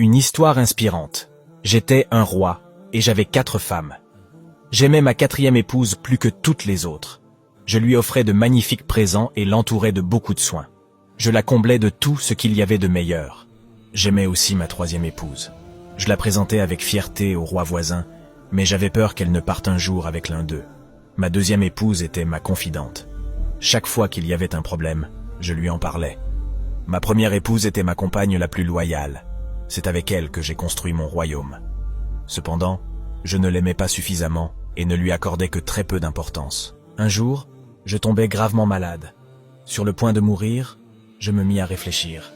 Une histoire inspirante. J'étais un roi et j'avais 4 femmes. J'aimais ma 4e épouse plus que toutes les autres. Je lui offrais de magnifiques présents et l'entourais de beaucoup de soins. Je la comblais de tout ce qu'il y avait de meilleur. J'aimais aussi ma 3e épouse. Je la présentais avec fierté au roi voisin, mais j'avais peur qu'elle ne parte un jour avec l'un d'eux. Ma 2e épouse était ma confidente. Chaque fois qu'il y avait un problème, je lui en parlais. Ma 1re épouse était ma compagne la plus loyale. C'est avec elle que j'ai construit mon royaume. Cependant, je ne l'aimais pas suffisamment et ne lui accordais que très peu d'importance. Un jour, je tombais gravement malade. Sur le point de mourir, je me mis à réfléchir.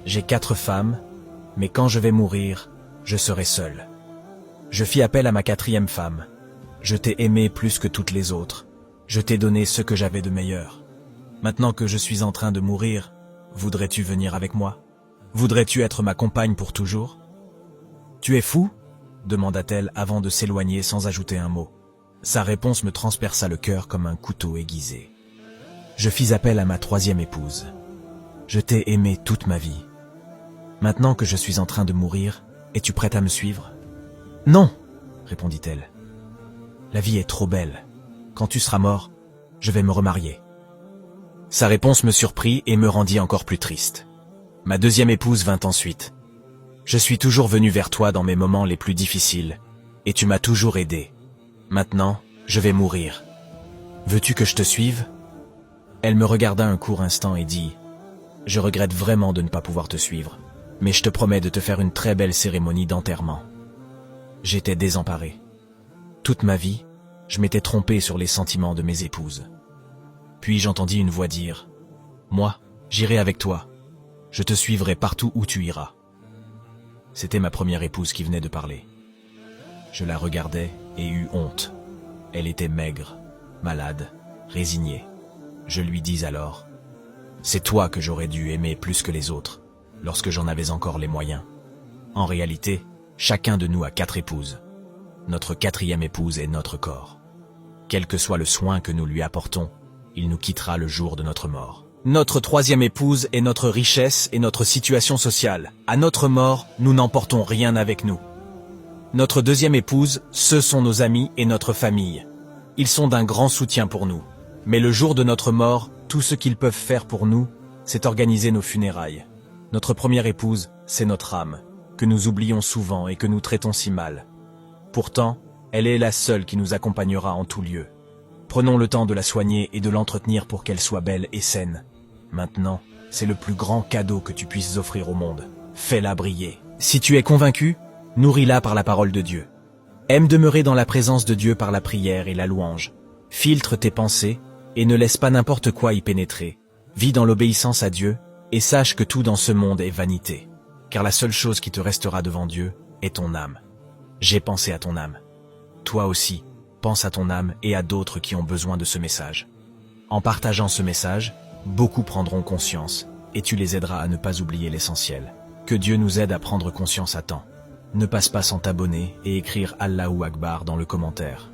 J'ai 4 femmes, mais quand je vais mourir, je serai seul. Je fis appel à ma 4e femme. Je t'ai aimé plus que toutes les autres. Je t'ai donné ce que j'avais de meilleur. Maintenant que je suis en train de mourir, voudrais-tu venir avec moi? Voudrais-tu être ma compagne pour toujours? Tu es fou? Demanda-t-elle avant de s'éloigner sans ajouter un mot. Sa réponse me transperça le cœur comme un couteau aiguisé. Je fis appel à ma 3e épouse. Je t'ai aimé toute ma vie. Maintenant que je suis en train de mourir, es-tu prête à me suivre? Non, répondit-elle. La vie est trop belle. Quand tu seras mort, je vais me remarier. Sa réponse me surprit et me rendit encore plus triste. Ma 2e épouse vint ensuite. Je suis toujours venu vers toi dans mes moments les plus difficiles, et tu m'as toujours aidé. Maintenant, je vais mourir. Veux-tu que je te suive? Elle me regarda un court instant et dit « Je regrette vraiment de ne pas pouvoir te suivre, mais je te promets de te faire une très belle cérémonie d'enterrement. » J'étais désemparé. Toute ma vie, je m'étais trompé sur les sentiments de mes épouses. Puis j'entendis une voix dire « Moi, j'irai avec toi. Je te suivrai partout où tu iras. » C'était ma 1re épouse qui venait de parler. Je la regardai et eus honte. Elle était maigre, malade, résignée. Je lui dis alors « C'est toi que j'aurais dû aimer plus que les autres, lorsque j'en avais encore les moyens. En réalité, chacun de nous a 4 épouses. Notre 4e épouse est notre corps. Quel que soit le soin que nous lui apportons, il nous quittera le jour de notre mort. Notre 3e épouse est notre richesse et notre situation sociale. À notre mort, nous n'emportons rien avec nous. Notre 2e épouse, ce sont nos amis et notre famille. Ils sont d'un grand soutien pour nous. Mais le jour de notre mort, tout ce qu'ils peuvent faire pour nous, c'est organiser nos funérailles. Notre 1re épouse, c'est notre âme, que nous oublions souvent et que nous traitons si mal. Pourtant, elle est la seule qui nous accompagnera en tout lieu. Prenons le temps de la soigner et de l'entretenir pour qu'elle soit belle et saine. Maintenant, c'est le plus grand cadeau que tu puisses offrir au monde. Fais-la briller. Si tu es convaincu, nourris-la par la parole de Dieu. Aime demeurer dans la présence de Dieu par la prière et la louange. Filtre tes pensées et ne laisse pas n'importe quoi y pénétrer. Vis dans l'obéissance à Dieu et sache que tout dans ce monde est vanité. Car la seule chose qui te restera devant Dieu est ton âme. J'ai pensé à ton âme. Toi aussi, pense à ton âme et à d'autres qui ont besoin de ce message. En partageant ce message, beaucoup prendront conscience et tu les aideras à ne pas oublier l'essentiel. Que Dieu nous aide à prendre conscience à temps. Ne passe pas sans t'abonner et écrire Allahu Akbar dans le commentaire.